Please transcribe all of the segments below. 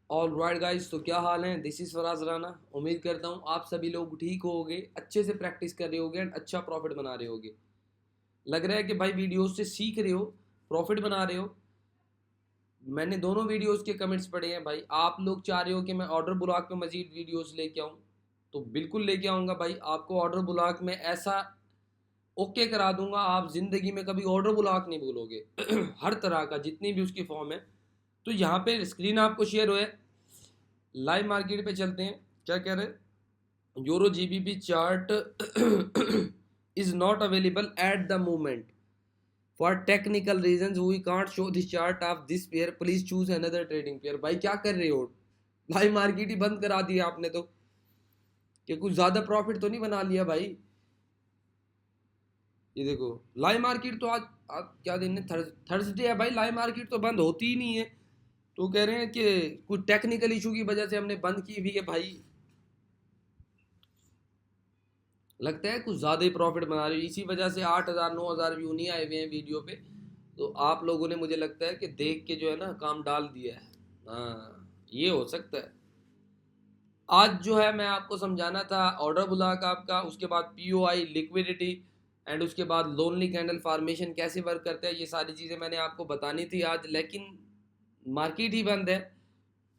All right guys, तो क्या हाल है। This is Faraz Rana. उम्मीद करता हूँ आप सभी लोग ठीक होगे, अच्छे से प्रैक्टिस कर रहे होगे एंड अच्छा प्रॉफिट बना रहे होगे। लग रहा है कि भाई वीडियोस से सीख रहे हो, प्रॉफिट बना रहे हो। मैंने दोनों वीडियोस के कमेंट्स पढ़े हैं भाई। आप लोग चाह रहे हो कि मैं ऑर्डर ब्लॉक पे मजीद वीडियोस लेके आऊँ, तो बिल्कुल लेके आऊँगा भाई। आपको ऑर्डर ब्लॉक में ऐसा ओके करा दूंगा, आप ज़िंदगी में कभी ऑर्डर ब्लॉक नहीं भूलोगे। हर तरह का जितनी भी उसकी फॉर्म है। तो यहाँ पे स्क्रीन आपको शेयर हुआ है, लाइव मार्केट पे चलते हैं। क्या कह रहे हैं, euro GBP chart is not available at the moment for technical reasons we can't show this chart of this pair, please choose another trading pair. भाई क्या कर रहे हो, लाइव मार्केट ही बंद करा दिया आपने तो। कि कुछ ज्यादा प्रॉफिट तो नहीं बना लिया भाई। ये देखो, लाइव मार्केट तो आज क्या दिन है, थर्सडे है भाई। लाइव मार्केट तो बंद होती ही नहीं है। तो कह रहे हैं कि कुछ टेक्निकल इशू की वजह से हमने बंद की हुई है भाई। लगता है कुछ ज़्यादा ही प्रॉफिट बना रही हो, इसी वजह से 8,000 9,000 व्यू नहीं आए हुए हैं वीडियो पे। तो आप लोगों ने मुझे लगता है कि देख के जो है ना काम डाल दिया है। हाँ, ये हो सकता है। आज जो है मैं आपको समझाना था ऑर्डर ब्लॉक आपका, उसके बाद पीओआई लिक्विडिटी एंड उसके बाद लोनली कैंडल फॉर्मेशन कैसे वर्क करता है। ये सारी चीज़ें मैंने आपको बतानी थी आज, लेकिन मार्केट ही बंद है।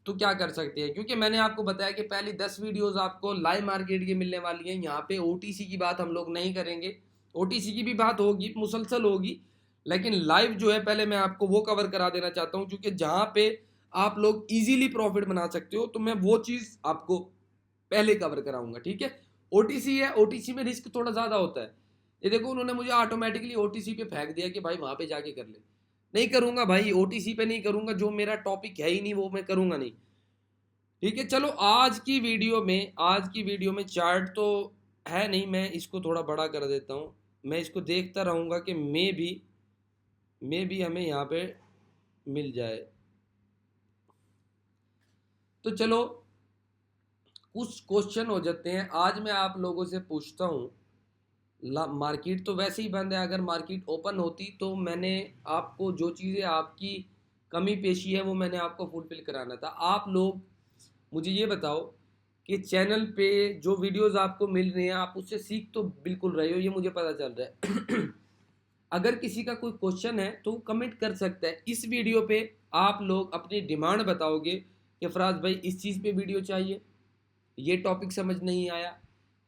तो क्या कर सकते हैं, क्योंकि मैंने आपको बताया कि पहली 10 वीडियोस आपको लाइव मार्केट की मिलने वाली हैं। यहाँ पे ओटीसी की बात हम लोग नहीं करेंगे। ओटीसी की भी बात होगी, मुसलसल होगी, लेकिन लाइव जो है पहले मैं आपको वो कवर करा देना चाहता हूँ, क्योंकि जहाँ पे आप लोग इजीली प्रॉफिट बना सकते हो, तो मैं वो चीज़ आपको पहले कवर कराऊंगा। ठीक है, ओटीसी है, ओटीसी में रिस्क थोड़ा ज़्यादा होता है। ये देखो, उन्होंने मुझे ऑटोमेटिकली ओटीसी पे फेंक दिया कि भाई वहाँ पे जाके कर ले। नहीं करूंगा भाई, ओटीसी पे नहीं करूंगा, जो मेरा टॉपिक है ही नहीं वो मैं करूंगा नहीं। ठीक है, चलो आज की वीडियो में चार्ट तो है नहीं, मैं इसको थोड़ा बड़ा कर देता हूँ। मैं इसको देखता रहूँगा कि मे भी हमें यहाँ पे मिल जाए। तो चलो कुछ क्वेश्चन हो जाते हैं। आज मैं आप लोगों से पूछता हूँ, मार्केट तो वैसे ही बंद है। अगर मार्केट ओपन होती तो मैंने आपको जो चीज़ें आपकी कमी पेशी है वो मैंने आपको फुलफिल कराना था। आप लोग मुझे ये बताओ कि चैनल पे जो वीडियोस आपको मिल रहे हैं आप उससे सीख तो बिल्कुल रहे हो, ये मुझे पता चल रहा है। अगर किसी का कोई क्वेश्चन है तो कमेंट कर सकता है। इस वीडियो पे आप लोग अपनी डिमांड बताओगे कि फराज भाई इस चीज़ पे वीडियो चाहिए, ये टॉपिक समझ नहीं आया,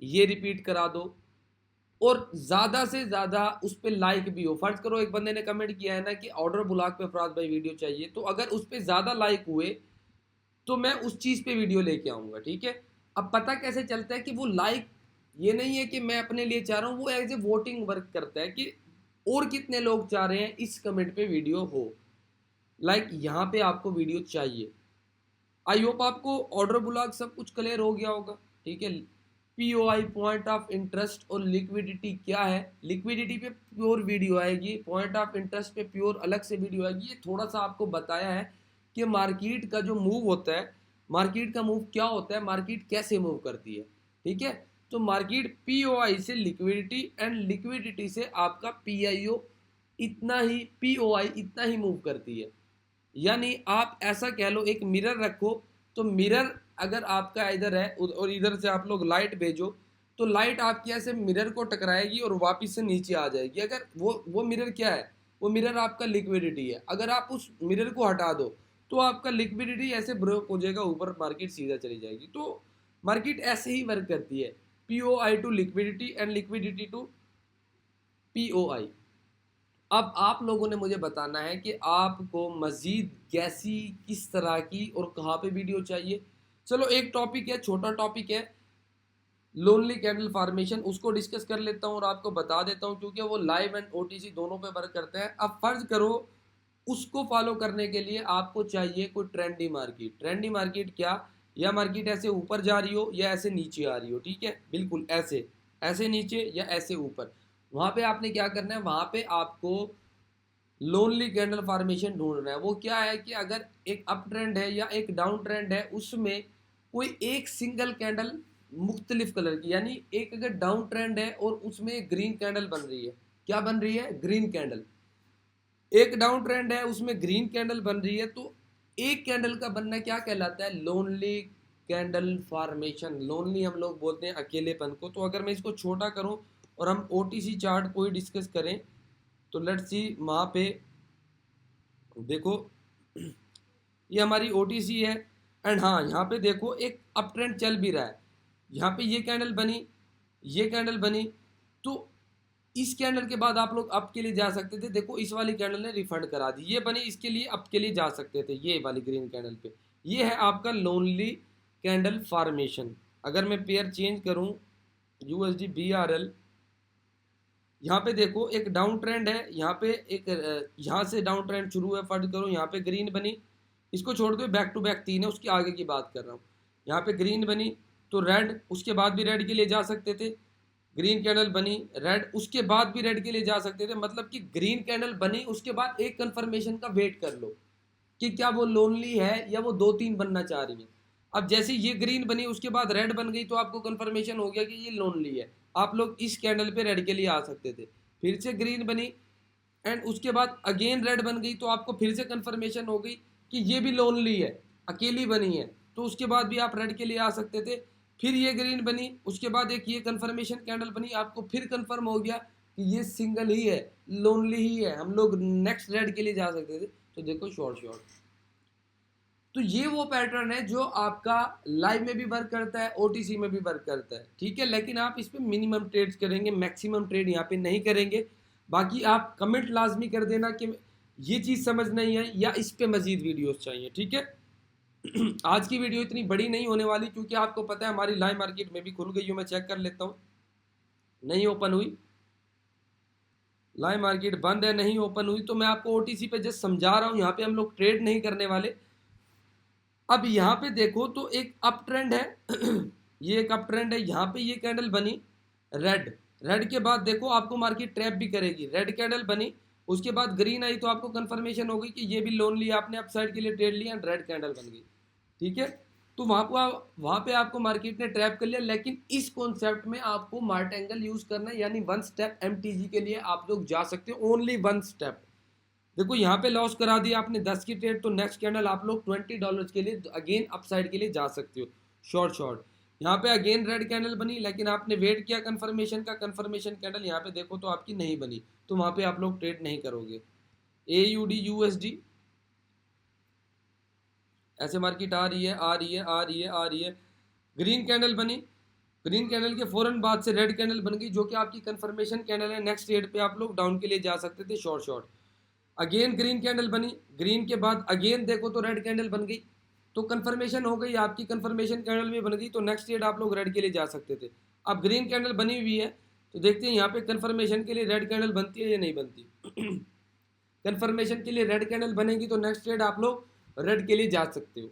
ये रिपीट करा दो। और ज़्यादा से ज़्यादा उस पर लाइक भी हो। फर्ज करो एक बंदे ने कमेंट किया है ना कि ऑर्डर ब्लॉक पे फराज भाई वीडियो चाहिए, तो अगर उस पर ज़्यादा लाइक हुए तो मैं उस चीज़ पे वीडियो लेके आऊँगा। ठीक है, अब पता कैसे चलता है कि वो लाइक, ये नहीं है कि मैं अपने लिए चाह रहा हूँ, वो एज ए वोटिंग वर्क करता है कि और कितने लोग चाह रहे हैं इस कमेंट पे वीडियो हो, लाइक यहाँ पे आपको वीडियो चाहिए। आई होप आपको ऑर्डर ब्लॉक सब कुछ क्लियर हो गया होगा। ठीक है, पीओआई पॉइंट ऑफ इंटरेस्ट और लिक्विडिटी क्या है, लिक्विडिटी पे प्योर वीडियो आएगी, पॉइंट ऑफ इंटरेस्ट पे प्योर अलग से वीडियो आएगी। ये थोड़ा सा आपको बताया है कि मार्केट का जो मूव होता है, मार्केट का मूव क्या होता है, मार्केट कैसे मूव करती है। ठीक है, तो मार्केट पीओआई से लिक्विडिटी एंड लिक्विडिटी से आपका पीआईओ, इतना ही पीओआई इतना ही मूव करती है। यानी आप ऐसा कह लो, एक मिरर रखो, तो मिरर अगर आपका इधर है और इधर से आप लोग लाइट भेजो, तो लाइट आपकी ऐसे मिरर को टकराएगी और वापस से नीचे आ जाएगी। अगर वो मिरर क्या है, वो मिरर आपका लिक्विडिटी है। अगर आप उस मिरर को हटा दो तो आपका लिक्विडिटी ऐसे ब्रेक हो जाएगा ऊपर, मार्केट सीधा चली जाएगी। तो मार्केट ऐसे ही वर्क करती है, POI to liquidity and liquidity to POI. अब आप लोगों ने मुझे बताना है कि आपको मज़ीद कैसी, किस तरह की और कहाँ पे वीडियो चाहिए। चलो एक टॉपिक है, छोटा टॉपिक है, लोनली कैंडल फार्मेशन, उसको डिस्कस कर लेता हूँ और आपको बता देता हूँ, क्योंकि वो लाइव एंड ओटीसी दोनों पे वर्क करते हैं। अब फर्ज करो उसको फॉलो करने के लिए आपको चाहिए कोई ट्रेंडी मार्केट। ट्रेंडी मार्केट क्या, या मार्केट ऐसे ऊपर जा रही हो या ऐसे नीचे आ रही हो। ठीक है, बिल्कुल ऐसे, ऐसे नीचे या ऐसे ऊपर, वहाँ पे आपने क्या करना है, वहाँ पे आपको लोनली कैंडल फॉर्मेशन ढूंढना है। वो क्या है कि अगर एक अप ट्रेंड है या एक डाउन ट्रेंड है, उसमें कोई एक सिंगल कैंडल मुख्तलिफ कलर की, यानी एक अगर डाउन ट्रेंड है और उसमें ग्रीन कैंडल बन रही है, क्या बन रही है, ग्रीन कैंडल। एक डाउन ट्रेंड है उसमें ग्रीन कैंडल बन रही है, तो एक कैंडल का बनना क्या कहलाता है? Lonely candle formation. लोनली हम लोग बोलते हैं अकेलेपन को। तो अगर मैं इसको छोटा करूं और हम ओटीसी चार्ट कोई डिस्कस करें तो लेट्स सी, वहां पे देखो ये हमारी ओटीसी है एंड हाँ यहाँ पे देखो एक अप ट्रेंड चल भी रहा है। यहाँ पे ये कैंडल बनी, ये कैंडल बनी, तो इस कैंडल के बाद आप लोग अप के लिए जा सकते थे। देखो इस वाली कैंडल ने रिफंड करा दी, ये बनी, इसके लिए अप के लिए जा सकते थे ये वाली ग्रीन कैंडल पे। ये है आपका लोनली कैंडल फॉर्मेशन। अगर मैं पेयर चेंज करूं यूएसडी बीआरएल, यहाँ पे देखो एक डाउन ट्रेंड है, यहाँ पे एक यहाँ से डाउन ट्रेंड शुरू है, फर्ज करो यहाँ पे ग्रीन बनी, इसको छोड़ दो, बैक टू बैक 3 है, उसके आगे की बात कर रहा हूँ। यहाँ पे ग्रीन बनी तो रेड, उसके बाद भी रेड के लिए जा सकते थे। ग्रीन कैंडल बनी रेड, उसके बाद भी रेड के लिए जा सकते थे। मतलब कि ग्रीन कैंडल बनी उसके बाद एक कंफर्मेशन का वेट कर लो कि क्या वो लोनली है या वो 2-3 बनना चाह रही है। अब जैसे ये ग्रीन बनी उसके बाद रेड बन गई तो आपको कंफर्मेशन हो गया कि ये लोनली है, आप लोग इस कैंडल पे रेड के लिए आ सकते थे। फिर से ग्रीन बनी एंड उसके बाद अगेन रेड बन गई तो आपको फिर से कंफर्मेशन हो गई कि ये भी लोनली है, अकेली बनी है, तो उसके बाद भी आप रेड के लिए आ सकते थे। फिर ये ग्रीन बनी, उसके बाद एक ये कंफर्मेशन कैंडल बनी, आपको फिर कंफर्म हो गया कि ये सिंगल ही है, लोनली ही है, हम लोग नेक्स्ट रेड के लिए जा सकते थे। तो देखो शॉर्ट। तो ये वो पैटर्न है जो आपका लाइव में भी वर्क करता है, ओटीसी में भी वर्क करता है, ठीक है। लेकिन आप इस पे मिनिमम ट्रेड्स करेंगे, मैक्सिमम ट्रेड यहाँ पे नहीं करेंगे। बाकी आप कमेंट लाजमी कर देना कि ये चीज़ समझ नहीं है या इस पे मजीद वीडियोस चाहिए, ठीक है। आज की वीडियो इतनी बड़ी नहीं होने वाली क्योंकि आपको पता है हमारी लाइव मार्केट में भी खुल गई हो। मैं चेक कर लेता हूँ, नहीं ओपन हुई, लाइव मार्केट बंद है, नहीं ओपन हुई। तो मैं आपको ओटीसी पे जस्ट समझा रहा हूँ, यहाँ पे हम लोग ट्रेड नहीं करने वाले। अब यहाँ पे देखो तो एक अप ट्रेंड है ये एक अप ट्रेंड है, यहाँ पे ये कैंडल बनी रेड, रेड के बाद देखो आपको मार्केट ट्रैप भी करेगी। रेड कैंडल बनी उसके बाद ग्रीन आई तो आपको कंफर्मेशन हो गई कि ये भी लोन लिया आपने, अपसाइड के लिए ट्रेड लिया एंड रेड कैंडल बन गई, ठीक है। तो वहां पे आपको मार्केट ने ट्रैप कर लिया। लेकिन इस कॉन्सेप्ट में आपको मार्टेंगल यूज करना है, यानी 1 स्टेप एमटीजी के लिए आप लोग जा सकते हो, ओनली 1 स्टेप। देखो यहाँ पे लॉस करा दिया आपने 10 की ट्रेड, तो नेक्स्ट कैंडल आप लोग $20 के लिए अगेन अपसाइड के लिए जा सकते हो, शॉर्ट। यहाँ पे अगेन रेड कैंडल बनी लेकिन आपने वेट किया कंफर्मेशन का, कंफर्मेशन कैंडल यहाँ पे देखो तो आपकी नहीं बनी, तो वहाँ पे आप लोग ट्रेड नहीं करोगे। AUD USD ऐसे मार्केट आ रही है। ग्रीन कैंडल बनी, ग्रीन कैंडल के फौरन बाद से रेड कैंडल बन गई जो कि आपकी कंफर्मेशन कैंडल है। नेक्स्ट ट्रेड पे आप लोग डाउन के लिए जा सकते थे, शॉर्ट। अगेन ग्रीन कैंडल बनी, ग्रीन के बाद अगेन देखो तो रेड कैंडल बन गई, तो कंफर्मेशन हो गई आपकी, कंफर्मेशन कैंडल भी बन गई, तो नेक्स्ट ट्रेड आप लोग रेड के लिए जा सकते थे। अब ग्रीन कैंडल बनी हुई है तो देखते हैं यहाँ पे कंफर्मेशन के लिए रेड कैंडल बनती है या नहीं बनती कंफर्मेशन के लिए रेड कैंडल बनेगी तो नेक्स्ट ट्रेड आप लोग रेड के लिए जा सकते हो।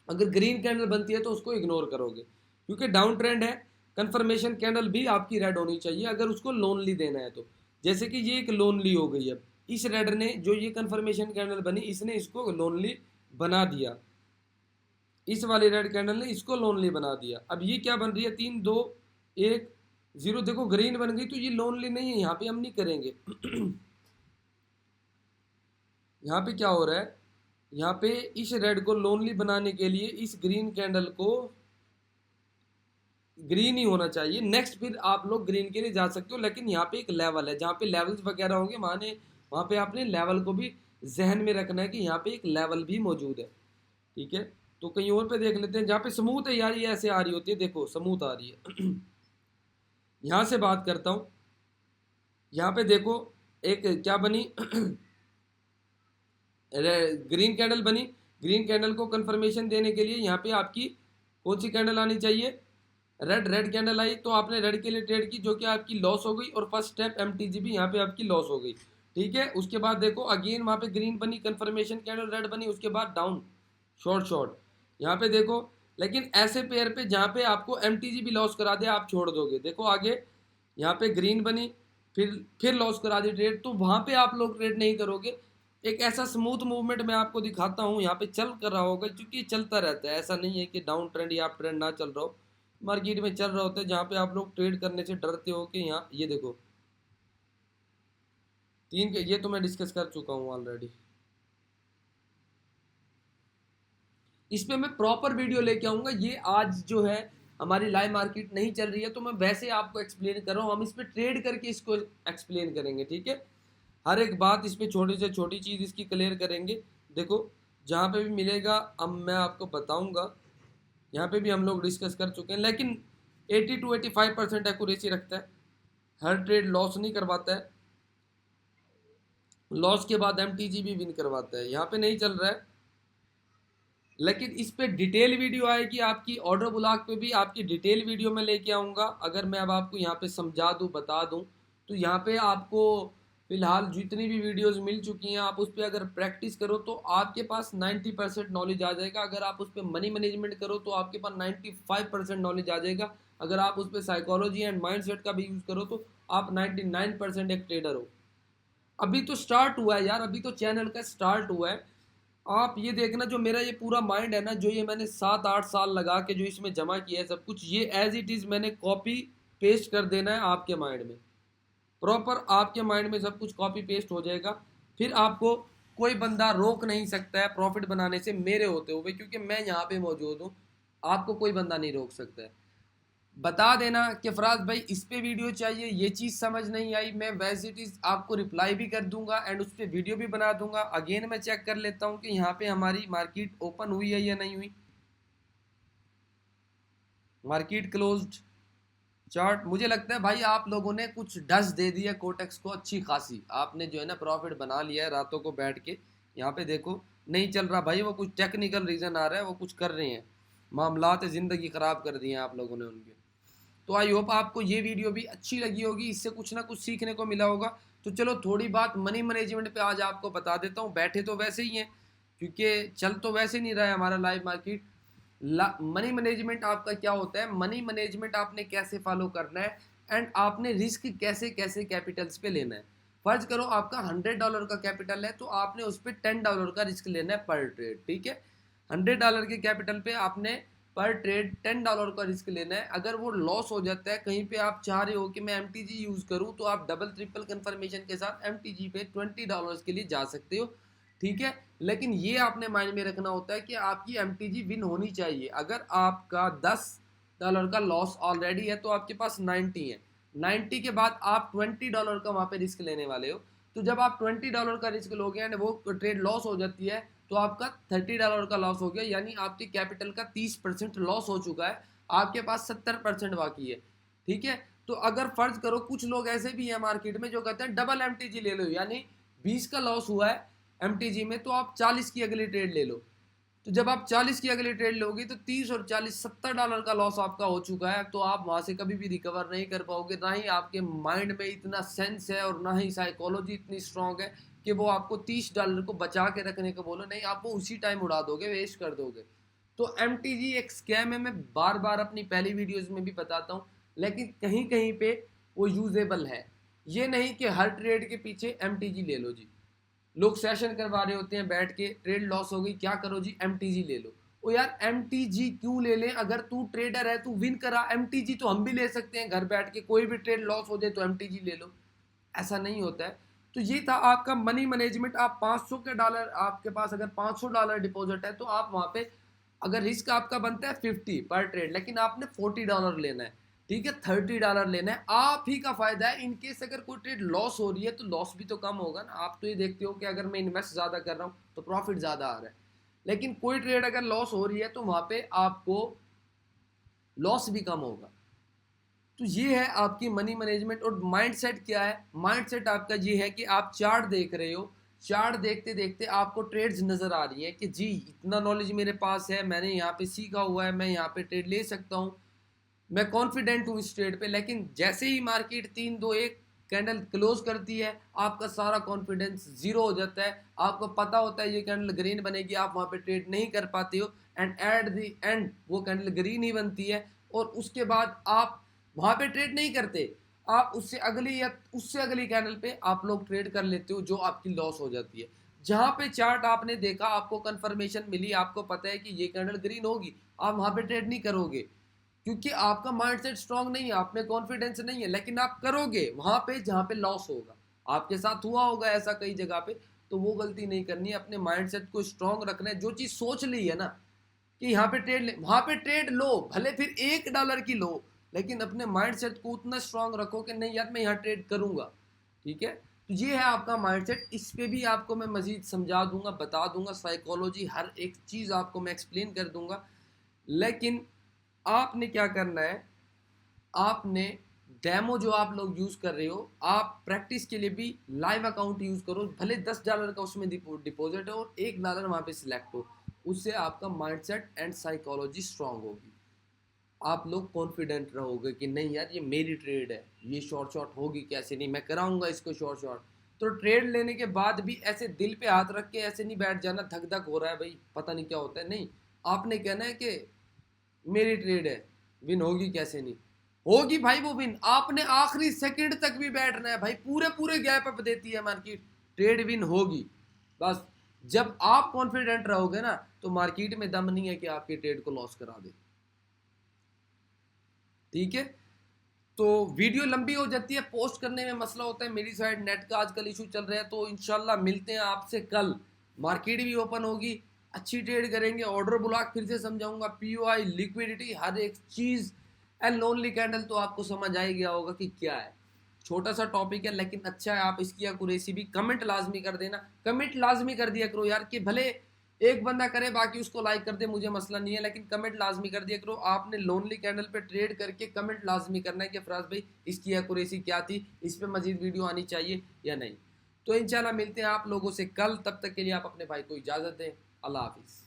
अगर ग्रीन कैंडल बनती है तो उसको इग्नोर करोगे क्योंकि डाउन ट्रेंड है। कंफर्मेशन कैंडल भी आपकी रेड होनी चाहिए अगर उसको लोनली देना है तो। जैसे कि ये एक लोनली हो गई, अब इस रेड ने जो ये कंफर्मेशन कैंडल बनी इसने इसको लोनली बना दिया, इस वाली रेड कैंडल ने इसको लोनली बना दिया। अब ये क्या बन रही है, 3 2 1 0, देखो ग्रीन बन गई तो ये लोनली नहीं है, यहाँ पे हम नहीं करेंगे यहाँ पे क्या हो रहा है, यहाँ पे इस रेड को लोनली बनाने के लिए इस ग्रीन कैंडल को ग्रीन ही होना चाहिए। नेक्स्ट फिर आप लोग ग्रीन के लिए जा सकते हो, लेकिन यहाँ पे एक लेवल है, जहाँ पे लेवल्स वगैरह होंगे वहाँ पे आपने लेवल को भी जहन में रखना है कि यहाँ पे एक लेवल भी मौजूद है, ठीक है। तो कहीं और पे देख लेते हैं जहाँ पे स्मूथ है यार, ये ऐसे आ रही होती है, देखो स्मूथ आ रही है यहाँ से बात करता हूँ, यहाँ पे देखो एक क्या बनी ग्रीन कैंडल बनी, ग्रीन कैंडल को कंफर्मेशन देने के लिए यहाँ पे आपकी कौन सी कैंडल आनी चाहिए, रेड कैंडल आई, तो आपने रेड के लिए ट्रेड की जो कि आपकी लॉस हो गई, और फर्स्ट स्टेप एमटीजी भी यहाँ पे आपकी लॉस हो गई, ठीक है। उसके बाद देखो अगेन वहाँ पे ग्रीन बनी, कंफर्मेशन कैंडल रेड बनी, उसके बाद डाउन शॉर्ट यहाँ पे देखो। लेकिन ऐसे पेयर पे जहाँ पे आपको एमटीजी भी लॉस करा दे आप छोड़ दोगे, देखो आगे यहाँ पे ग्रीन बनी फिर लॉस करा दी ट्रेड, तो वहाँ पे आप लोग ट्रेड नहीं करोगे। एक ऐसा स्मूथ मूवमेंट मैं आपको दिखाता हूँ, यहाँ पे चल कर रहा होगा क्योंकि चलता रहता है, ऐसा नहीं है कि डाउन ट्रेंड या अप ट्रेंड ना चल रहा हो, मार्केट में चल रहा होता है, जहाँ पे आप लोग ट्रेड करने से डरते हो कि यहाँ ये देखो 3 के, ये तो मैं डिस्कस कर चुका हूँ ऑलरेडी। इस पे मैं प्रॉपर वीडियो लेके आऊँगा। ये आज जो है हमारी लाइव मार्केट नहीं चल रही है तो मैं वैसे आपको एक्सप्लेन कर रहा हूँ, हम इस पे ट्रेड करके इसको एक्सप्लेन करेंगे, ठीक है। हर एक बात इस पे छोटी से छोटी चीज़ इसकी क्लियर करेंगे। देखो जहाँ पे भी मिलेगा अब मैं आपको बताऊंगा। यहाँ पे भी हम लोग डिस्कस कर चुके हैं, लेकिन 80 to 85% एक्यूरेसी रखता है, हर ट्रेड लॉस नहीं करवाता है, लॉस के बाद एमटीजी भी विन करवाता है। यहाँ पे नहीं चल रहा है, लेकिन इस पे डिटेल वीडियो आएगी आपकी, ऑर्डर ब्लॉक पे भी आपकी डिटेल वीडियो में लेके आऊँगा। अगर मैं अब आपको यहाँ पे समझा दूँ, बता दूँ, तो यहाँ पे आपको फिलहाल जितनी भी वीडियोस मिल चुकी हैं आप उस पर अगर प्रैक्टिस करो तो आपके पास 90% नॉलेज आ जाएगा। अगर आप उस पर मनी मैनेजमेंट करो तो आपके पास 95% नॉलेज आ जाएगा। अगर आप उस पर साइकोलॉजी एंड माइंडसेट का भी यूज़ करो तो आप 99% एक ट्रेडर हो। अभी तो स्टार्ट हुआ है यार, अभी तो चैनल का स्टार्ट हुआ है। आप ये देखना, जो मेरा ये पूरा माइंड है ना, जो ये मैंने 7-8 साल लगा के जो इसमें जमा किया है सब कुछ, ये एज इट इज़ मैंने कॉपी पेस्ट कर देना है आपके माइंड में। प्रॉपर आपके माइंड में सब कुछ कॉपी पेस्ट हो जाएगा। फिर आपको कोई बंदा रोक नहीं सकता है प्रॉफिट बनाने से मेरे होते हुए, क्योंकि मैं यहाँ पे मौजूद हूँ। आपको कोई बंदा नहीं रोक सकता है। बता देना कि फराज भाई इस पे वीडियो चाहिए, ये चीज़ समझ नहीं आई, मैं वैसे चीज़ आपको रिप्लाई भी कर दूंगा एंड उस पर वीडियो भी बना दूंगा। अगेन मैं चेक कर लेता हूँ कि यहाँ पे हमारी मार्केट ओपन हुई है या नहीं हुई। मार्केट क्लोज्ड चार्ट, मुझे लगता है भाई आप लोगों ने कुछ डस दे दिया कोटेक्स को अच्छी खासी। आपने जो है ना प्रॉफिट बना लिया है रातों को बैठ के। यहाँ पे देखो नहीं चल रहा भाई, वो कुछ टेक्निकल रीज़न आ रहा है, वो कुछ कर रहे हैं, मामलात ज़िंदगी ख़राब कर दी हैं आप लोगों ने उनके। तो आई होप आपको ये वीडियो भी अच्छी लगी होगी, इससे कुछ ना कुछ सीखने को मिला होगा। तो चलो थोड़ी बात मनी मैनेजमेंट पे आज आपको बता देता हूँ। बैठे तो वैसे ही हैं, क्योंकि चल तो वैसे नहीं रहा है हमारा लाइव मार्केट। मनी मैनेजमेंट आपका क्या होता है, मनी मैनेजमेंट आपने कैसे फॉलो करना है एंड आपने रिस्क कैसे कैसे कैपिटल्स पे लेना है। फर्ज करो आपका $100 का कैपिटल है तो आपने उस पर $10 का रिस्क लेना है पर ट्रेड, ठीक है। $100 के कैपिटल पे आपने पर ट्रेड $10 का रिस्क लेना है। अगर वो लॉस हो जाता है कहीं पे, आप चाह रहे हो कि मैं एमटीजी यूज़ करूँ, तो आप डबल ट्रिपल कंफर्मेशन के साथ एमटीजी पे $20 के लिए जा सकते हो, ठीक है। लेकिन ये आपने माइंड में रखना होता है कि आपकी एमटीजी विन होनी चाहिए। अगर आपका $10 का लॉस ऑलरेडी है तो आपके पास 90 है, 90 के बाद आप $20 का वहाँ पे रिस्क लेने वाले हो। तो जब आप $20 का रिस्क लोगे एंड वो ट्रेड लॉस हो जाती है तो आपका $30 का लॉस हो गया, यानी आपके कैपिटल का 30% लॉस हो चुका है, आपके पास 70% बाकी है, ठीक है। तो अगर फर्ज करो कुछ लोग ऐसे भी हैं मार्केट में जो कहते हैं डबल एमटीजी ले लो, यानी 20 का लॉस हुआ है एमटीजी में तो आप 40 की अगली ट्रेड ले लो। तो जब आप 40 की अगली ट्रेड लोगे तो 30 और 40 $70 का लॉस आपका हो चुका है। तो आप वहां से कभी भी रिकवर नहीं कर पाओगे, ना ही आपके माइंड में इतना सेंस है और ना ही साइकोलॉजी इतनी स्ट्रांग है कि वो आपको $30 को बचा के रखने को बोलो। नहीं, आप वो उसी टाइम उड़ा दोगे, वेस्ट कर दोगे। तो एमटीजी एक स्कैम है, मैं बार बार अपनी पहली वीडियोज़ में भी बताता हूँ, लेकिन कहीं कहीं पे वो यूजेबल है। ये नहीं कि हर ट्रेड के पीछे एमटीजी ले लो जी। लोग सेशन करवा रहे होते हैं बैठ के, ट्रेड लॉस हो गई, क्या करो जी, एमटीजी ले लो। ओ यार एमटीजी क्यों ले लें, अगर तू ट्रेडर है, तू विन करा, एमटीजी तो हम भी ले सकते हैं घर बैठ के, कोई भी ट्रेड लॉस हो जाए तो एमटीजी ले लो। ऐसा नहीं होता है। तो ये था आपका मनी मैनेजमेंट। आप 500 के डॉलर, आपके पास अगर $500 डिपॉजिट है तो आप वहाँ पे, अगर रिस्क आपका बनता है 50 पर ट्रेड, लेकिन आपने $40 लेना है, ठीक है, $30 लेना है, आप ही का फायदा है। इनकेस अगर कोई ट्रेड लॉस हो रही है तो लॉस भी तो कम होगा ना। आप तो ये देखते हो कि अगर मैं इन्वेस्ट ज़्यादा कर रहा हूँ तो प्रॉफिट ज़्यादा आ रहा है, लेकिन कोई ट्रेड अगर लॉस हो रही है तो वहाँ पे आपको लॉस भी कम होगा। तो ये है आपकी मनी मैनेजमेंट। और माइंडसेट क्या है, माइंडसेट आपका ये है कि आप चार्ट देख रहे हो, चार्ट देखते देखते आपको ट्रेड्स नज़र आ रही है कि जी इतना नॉलेज मेरे पास है, मैंने यहाँ पे सीखा हुआ है, मैं यहाँ पे ट्रेड ले सकता हूँ, मैं कॉन्फिडेंट हूँ इस ट्रेड पे। लेकिन जैसे ही मार्केट 3-2-1 कैंडल क्लोज करती है आपका सारा कॉन्फिडेंस जीरो हो जाता है। आपको पता होता है ये कैंडल ग्रीन बनेगी, आप वहाँ पे ट्रेड नहीं कर पाते हो एंड एट द एंड वो कैंडल ग्रीन ही बनती है और उसके बाद आप वहाँ पे ट्रेड नहीं करते, आप उससे अगली या उससे अगली कैंडल पे आप लोग ट्रेड कर लेते हो, जो आपकी लॉस हो जाती है। जहाँ पे चार्ट आपने देखा, आपको कंफर्मेशन मिली, आपको पता है कि ये कैंडल ग्रीन होगी, आप वहाँ पे ट्रेड नहीं करोगे, क्योंकि आपका माइंडसेट स्ट्रांग नहीं है, आप में कॉन्फिडेंस नहीं है। लेकिन आप करोगे वहाँ पे जहाँ पे लॉस होगा। आपके साथ हुआ होगा ऐसा कई जगह पे, तो वो गलती नहीं करनी है, अपने माइंडसेट को स्ट्रांग रखना है। जो चीज़ सोच ली है ना, कि यहाँ पे ट्रेड ले, वहां पे ट्रेड लो, भले फिर $1 की लो, लेकिन अपने माइंडसेट को उतना स्ट्रांग रखो कि नहीं यार मैं यहाँ ट्रेड करूंगा। ठीक है, तो ये है आपका माइंडसेट। इस पे भी आपको मैं मजीद समझा दूंगा, बता दूंगा, साइकोलॉजी हर एक चीज़ आपको मैं एक्सप्लेन कर दूंगा। लेकिन आपने क्या करना है, आपने डेमो जो आप लोग यूज़ कर रहे हो, आप प्रैक्टिस के लिए भी लाइव अकाउंट यूज़ करो, भले $10 का उसमें डिपॉजिट हो और $1 वहाँ पे सिलेक्ट हो। उससे आपका माइंडसेट एंड साइकोलॉजी स्ट्रांग होगी। आप लोग कॉन्फिडेंट रहोगे कि नहीं यार ये मेरी ट्रेड है, ये शॉर्ट होगी कैसे नहीं, मैं कराऊंगा इसको शॉर्ट। तो ट्रेड लेने के बाद भी ऐसे दिल पे हाथ रख के ऐसे नहीं बैठ जाना, धक धक हो रहा है भाई पता नहीं क्या होता है, नहीं। आपने कहना है कि मेरी ट्रेड है, विन होगी कैसे नहीं होगी भाई वो विन। आपने आखिरी सेकंड तक भी बैठना है भाई, पूरे पूरे गैप अप देती है मार्केट, ट्रेड विन होगी। बस जब आप कॉन्फिडेंट रहोगे ना, तो मार्केट में दम नहीं है कि आपकी ट्रेड को लॉस करा दे। ठीक है, तो वीडियो लंबी हो जाती है, पोस्ट करने में मसला होता है, मेरी साइड नेट का आजकल इशू चल रहा है। तो इंशाल्लाह मिलते हैं आपसे कल, मार्केट भी ओपन होगी, अच्छी ट्रेड करेंगे, ऑर्डर ब्लॉक फिर से समझाऊंगा, पीओआई, लिक्विडिटी, हर एक चीज़, एंड लोनली कैंडल तो आपको समझ आ ही गया होगा कि क्या है। छोटा सा टॉपिक है लेकिन अच्छा है, आप इसकी एक्यूरेसी भी कमेंट लाजमी कर देना, कमेंट लाजमी कर दिया करो यार, कि भले एक बंदा करे बाकी उसको लाइक कर दे, मुझे मसला नहीं है, लेकिन कमेंट लाजमी कर दिया करो। आपने लोनली कैंडल पे ट्रेड करके कमेंट लाजमी करना है कि फराज भाई इसकी एक्यूरेसी क्या थी, इस पे मजीद वीडियो आनी चाहिए या नहीं। तो इंशाल्लाह मिलते हैं आप लोगों से कल, तब तक के लिए आप अपने भाई को इजाज़त दें। अल्लाह हाफिज़।